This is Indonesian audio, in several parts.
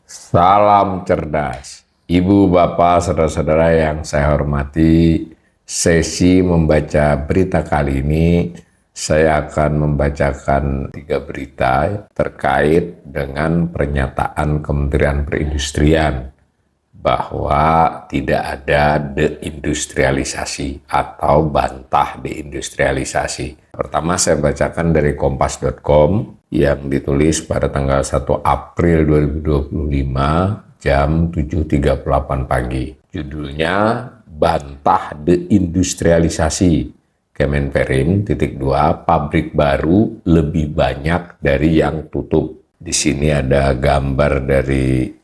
Salam cerdas, Ibu, Bapak, Saudara-saudara yang saya hormati. Sesi membaca berita kali ini, saya akan membacakan 3 berita terkait dengan pernyataan Kementerian Perindustrian bahwa tidak ada deindustrialisasi atau bantah deindustrialisasi. Pertama saya bacakan dari kompas.com yang ditulis pada tanggal 1 April 2025 jam 7.38 pagi. Judulnya Bantah Deindustrialisasi. Kemenperin, (2) Pabrik baru lebih banyak dari yang tutup. Di sini ada gambar dari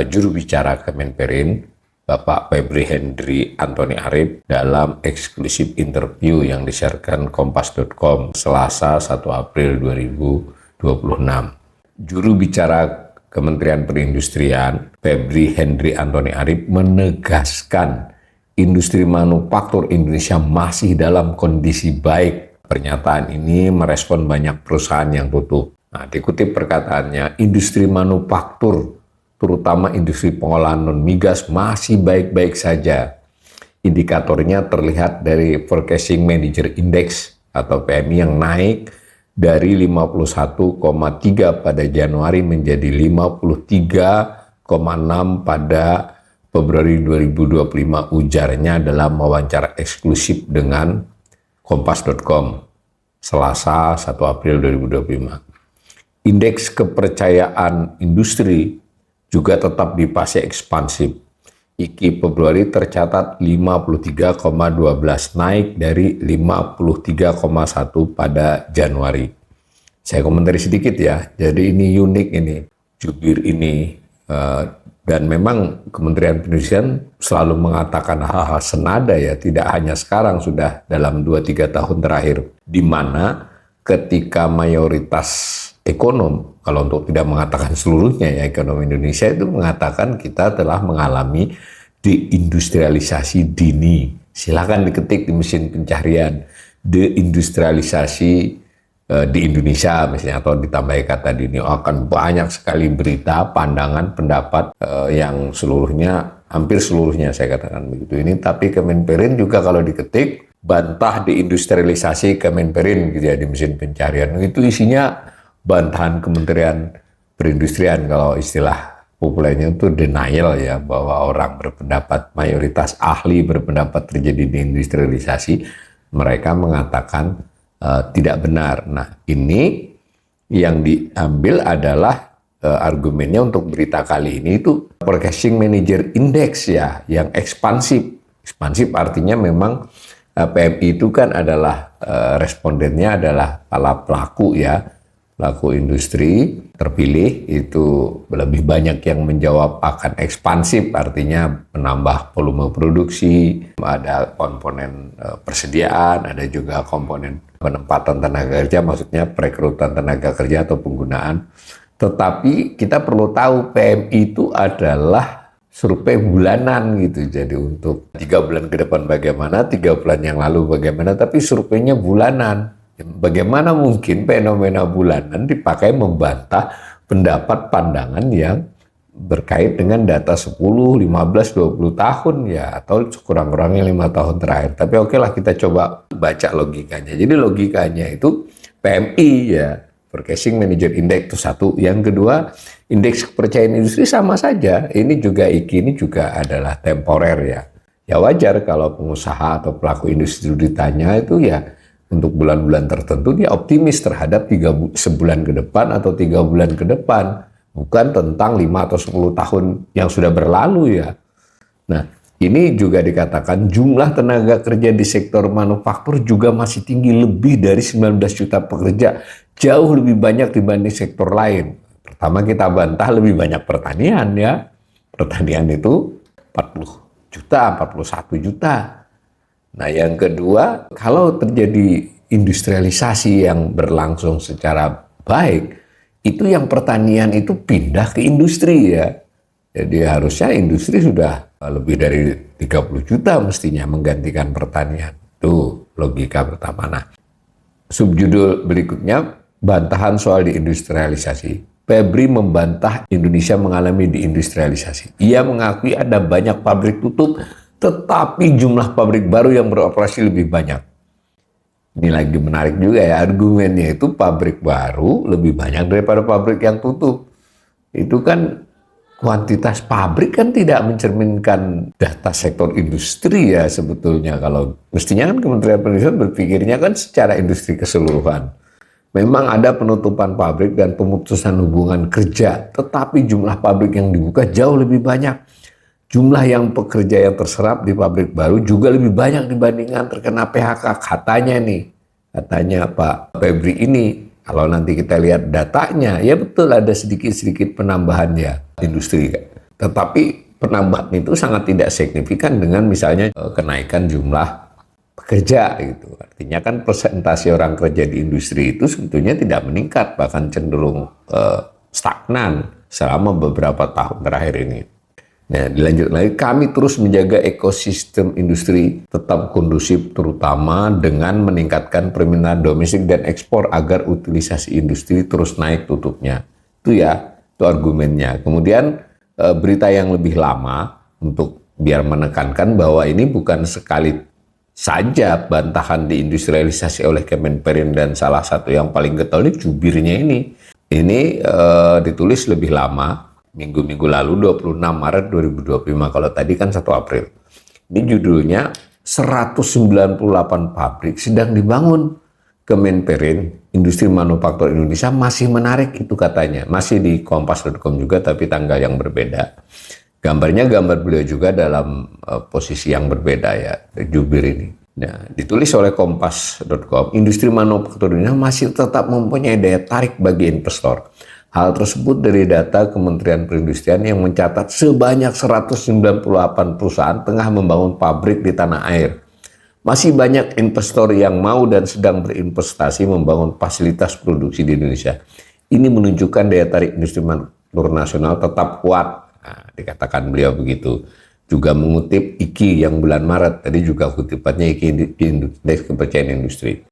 juru bicara Kemenperin, Bapak Febri Hendri Antoni Arif, dalam eksklusif interview yang disiarkan kompas.com Selasa 1 April 2026. Juru bicara Kementerian Perindustrian, Febri Hendri Antoni Arif, menegaskan industri manufaktur Indonesia masih dalam kondisi baik. Pernyataan ini merespon banyak perusahaan yang tutup. Nah, dikutip perkataannya, industri manufaktur, terutama industri pengolahan non-migas, masih baik-baik saja. Indikatornya terlihat dari Purchasing Manager Index atau PMI yang naik dari 51,3 pada Januari menjadi 53,6 pada Februari 2025, ujarnya dalam wawancara eksklusif dengan kompas.com Selasa 1 April 2025. Indeks kepercayaan industri juga tetap di fase ekspansif. IKI Februari tercatat 53,12, naik dari 53,1 pada Januari. Saya komentari sedikit ya, jadi ini unik ini, jubir ini. Dan memang Kementerian Perindustrian selalu mengatakan hal-hal senada ya, tidak hanya sekarang, sudah dalam 2-3 tahun terakhir, di mana ketika mayoritas ekonom, kalau untuk tidak mengatakan seluruhnya ya, ekonomi Indonesia itu mengatakan kita telah mengalami deindustrialisasi dini. Silakan diketik di mesin pencarian deindustrialisasi di Indonesia misalnya, atau ditambah kata dini, akan banyak sekali berita, pandangan, pendapat yang seluruhnya, hampir seluruhnya saya katakan begitu ini. Tapi Kemenperin juga kalau diketik bantah deindustrialisasi Kemenperin gitu ya di mesin pencarian, itu isinya bantahan Kementerian Perindustrian. Kalau istilah populernya itu denial ya, bahwa orang berpendapat, mayoritas ahli berpendapat terjadi deindustrialisasi, mereka mengatakan tidak benar. Nah, ini yang diambil adalah argumennya untuk berita kali ini itu Purchasing Manager Index ya, yang ekspansif. Ekspansif artinya memang PMI itu kan adalah respondennya adalah para pelaku ya, pelaku industri terpilih, itu lebih banyak yang menjawab akan ekspansif, artinya menambah volume produksi, ada komponen persediaan, ada juga komponen penempatan tenaga kerja, maksudnya perekrutan tenaga kerja atau penggunaan. Tetapi kita perlu tahu PMI itu adalah survei bulanan gitu. Jadi untuk 3 bulan ke depan bagaimana, 3 bulan yang lalu bagaimana, tapi surveinya bulanan. Bagaimana mungkin fenomena bulanan dipakai membantah pendapat pandangan yang berkait dengan data 10, 15, 20 tahun ya, atau kurang-kurangnya 5 tahun terakhir. Tapi oke lah, kita coba baca logikanya. Jadi logikanya itu PMI ya, Purchasing Manager Index itu satu. Yang kedua, indeks kepercayaan industri sama saja. Ini juga IKI ini juga adalah temporer ya. Ya wajar kalau pengusaha atau pelaku industri ditanya itu ya, untuk bulan-bulan tertentu dia optimis terhadap sebulan ke depan atau 3 bulan ke depan, bukan tentang 5 atau 10 tahun yang sudah berlalu ya. Nah, ini juga dikatakan jumlah tenaga kerja di sektor manufaktur juga masih tinggi, lebih dari 19 juta pekerja, jauh lebih banyak dibanding sektor lain. Pertama kita bantah lebih banyak pertanian ya. Pertanian itu 40 juta, 41 juta. Nah, yang kedua, kalau terjadi industrialisasi yang berlangsung secara baik, itu yang pertanian itu pindah ke industri ya. Jadi harusnya industri sudah lebih dari 30 juta mestinya menggantikan pertanian. Itu logika pertama. Nah, Subjudul berikutnya, bantahan soal deindustrialisasi. Febri membantah Indonesia mengalami deindustrialisasi. Ia mengakui ada banyak pabrik tutup, tetapi jumlah pabrik baru yang beroperasi lebih banyak. Ini lagi menarik juga ya, argumennya itu pabrik baru lebih banyak daripada pabrik yang tutup. Itu kan kuantitas pabrik kan tidak mencerminkan data sektor industri ya sebetulnya. Kalau mestinya kan Kementerian Perindustrian berpikirnya kan secara industri keseluruhan. Memang ada penutupan pabrik dan pemutusan hubungan kerja, tetapi jumlah pabrik yang dibuka jauh lebih banyak. Jumlah yang pekerja yang terserap di pabrik baru juga lebih banyak dibandingkan terkena PHK. Katanya Pak Febri ini, kalau nanti kita lihat datanya, ya betul ada sedikit-sedikit penambahan ya industri. Tetapi penambahan itu sangat tidak signifikan dengan misalnya kenaikan jumlah pekerja gitu. Artinya kan persentase orang kerja di industri itu sebetulnya tidak meningkat, bahkan cenderung stagnan selama beberapa tahun terakhir ini. Nah, dilanjut lagi, kami terus menjaga ekosistem industri tetap kondusif, terutama dengan meningkatkan permintaan domestik dan ekspor agar utilisasi industri terus naik tutupnya. Itu argumennya. Kemudian berita yang lebih lama untuk biar menekankan bahwa ini bukan sekali saja bantahan diindustrialisasi oleh Kemenperin dan salah satu yang paling getol ini jubirnya ini. Ini ditulis lebih lama, minggu-minggu lalu 26 Maret 2025, kalau tadi kan 1 April. Ini judulnya 198 pabrik sedang dibangun. Kemenperin, industri manufaktur Indonesia masih menarik itu katanya. Masih di kompas.com juga tapi tanggal yang berbeda. Gambarnya gambar beliau juga dalam posisi yang berbeda ya, jubir ini. Nah, ditulis oleh kompas.com, industri manufaktur Indonesia masih tetap mempunyai daya tarik bagi investor. Hal tersebut dari data Kementerian Perindustrian yang mencatat sebanyak 198 perusahaan tengah membangun pabrik di tanah air. Masih banyak investor yang mau dan sedang berinvestasi membangun fasilitas produksi di Indonesia. Ini menunjukkan daya tarik industri manufaktur nasional tetap kuat. Nah, dikatakan beliau begitu. Juga mengutip IKI yang bulan Maret, tadi juga kutipannya IKI Indeks Kepercayaan Industri.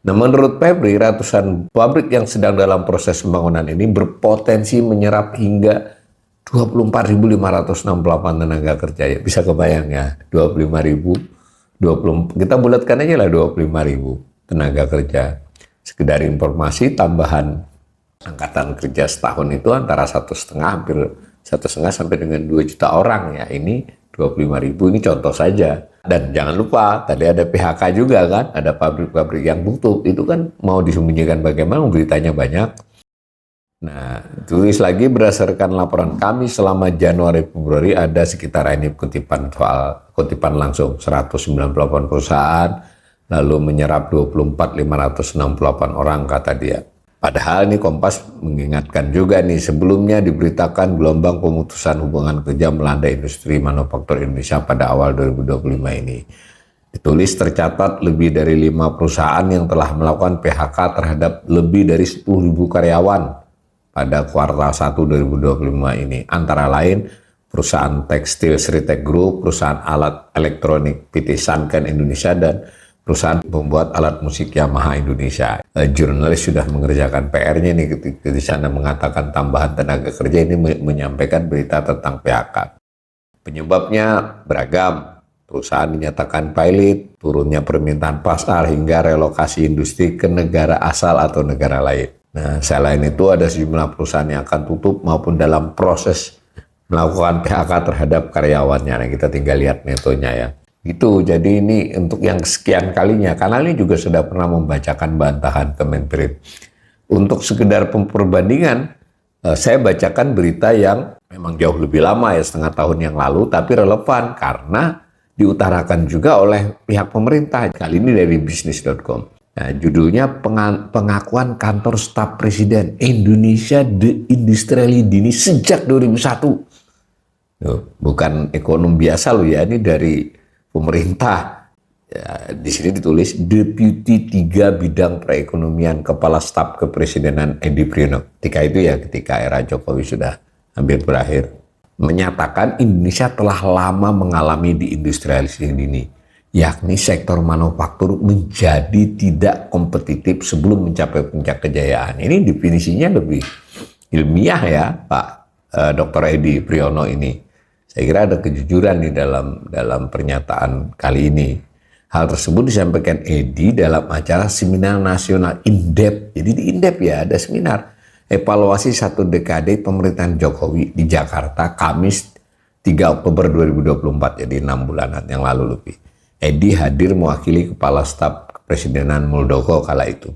Nah, menurut Febri, ratusan pabrik yang sedang dalam proses pembangunan ini berpotensi menyerap hingga 24.568 tenaga kerja. Ya, bisa kebayang ya, 25.000, kita bulatkan aja lah 25.000 tenaga kerja. Sekedar informasi, tambahan angkatan kerja setahun itu antara 1,5 hampir 1,5 sampai dengan 2 juta orang ya. Ini 25.000, ini contoh saja. Dan jangan lupa, tadi ada PHK juga kan, ada pabrik-pabrik yang tutup. Itu kan mau disembunyikan bagaimana, beritanya banyak. Nah, tulis lagi, berdasarkan laporan kami selama Januari-Februari ada sekitar ini kutipan langsung 198 perusahaan, lalu menyerap 24.568 orang kata dia. Padahal ini Kompas mengingatkan juga nih, sebelumnya diberitakan gelombang pemutusan hubungan kerja melanda industri manufaktur Indonesia pada awal 2025 ini. Ditulis tercatat lebih dari 5 perusahaan yang telah melakukan PHK terhadap lebih dari 10.000 karyawan pada kuartal 1 2025 ini. Antara lain perusahaan tekstil Sritek Group, perusahaan alat elektronik PT Sanken Indonesia, dan perusahaan pembuat alat musik Yamaha Indonesia. Jurnalis sudah mengerjakan PR-nya nih ketika di sana mengatakan tambahan tenaga kerja ini menyampaikan berita tentang PHK. Penyebabnya beragam. Perusahaan dinyatakan pilot, turunnya permintaan pasar hingga relokasi industri ke negara asal atau negara lain. Nah, selain itu ada sejumlah perusahaan yang akan tutup maupun dalam proses melakukan PHK terhadap karyawannya. Nah, kita tinggal lihat netonya ya. Gitu, jadi ini untuk yang sekian kalinya, karena ini juga sudah pernah membacakan bantahan Kemenperin. Untuk sekedar perbandingan, saya bacakan berita yang memang jauh lebih lama ya, setengah tahun yang lalu, tapi relevan karena diutarakan juga oleh pihak pemerintah. Kali ini dari bisnis.com. Nah, judulnya pengakuan kantor staf presiden Indonesia deindustriali dini sejak 2001. Bukan ekonom biasa loh ya, ini dari pemerintah. Ya, di sini ditulis Deputi 3 Bidang Perekonomian Kepala Staf Kepresidenan Edi Priyono. Ketika era Jokowi sudah hampir berakhir, menyatakan Indonesia telah lama mengalami deindustrialisasi dini. yakni sektor manufaktur menjadi tidak kompetitif sebelum mencapai puncak kejayaan. Ini definisinya lebih ilmiah ya Pak Dr. Edi Priyono ini. Saya kira ada kejujuran di dalam pernyataan kali ini. Hal tersebut disampaikan Edi dalam acara seminar nasional Indep. Jadi di Indep ya ada seminar evaluasi 1 dekade pemerintahan Jokowi di Jakarta Kamis 3 Oktober 2024, jadi 6 bulanan yang lalu lebih. Edi hadir mewakili Kepala Staf Kepresidenan Muldoko kala itu.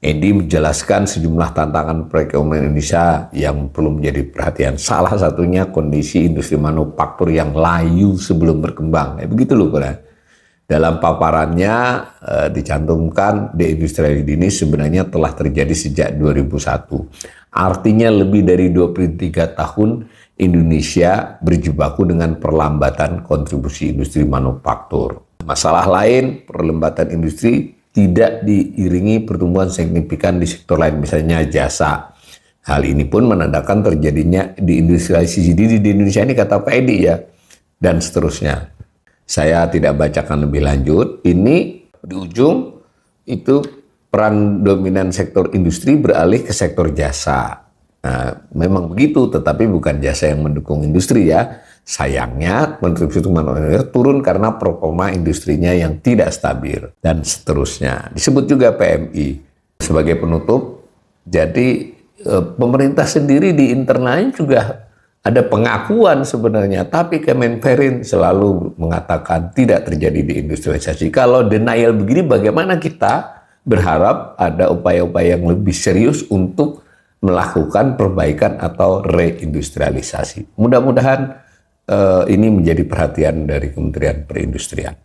Edi menjelaskan sejumlah tantangan perekonomian Indonesia yang perlu menjadi perhatian. Salah satunya kondisi industri manufaktur yang layu sebelum berkembang. Begitu loh, Bro. Dalam paparannya dicantumkan deindustrialisasi dini sebenarnya telah terjadi sejak 2001. Artinya lebih dari 23 tahun Indonesia berjibaku dengan perlambatan kontribusi industri manufaktur. Masalah lain, perlambatan industri tidak diiringi pertumbuhan signifikan di sektor lain, misalnya jasa. Hal ini pun menandakan terjadinya deindustrialisasi dini di Indonesia ini, kata Pak Edi ya, dan seterusnya. Saya tidak bacakan lebih lanjut. Ini di ujung itu peran dominan sektor industri beralih ke sektor jasa. Nah, memang begitu, tetapi bukan jasa yang mendukung industri ya. Sayangnya kontribusi manufaktur turun karena performa industrinya yang tidak stabil dan seterusnya. Disebut juga PMI. Sebagai penutup, jadi pemerintah sendiri di internalnya juga ada pengakuan sebenarnya, tapi Kemenperin selalu mengatakan tidak terjadi deindustrialisasi. Kalau denial begini, bagaimana kita berharap ada upaya-upaya yang lebih serius untuk melakukan perbaikan atau reindustrialisasi. Mudah-mudahan ini menjadi perhatian dari Kementerian Perindustrian.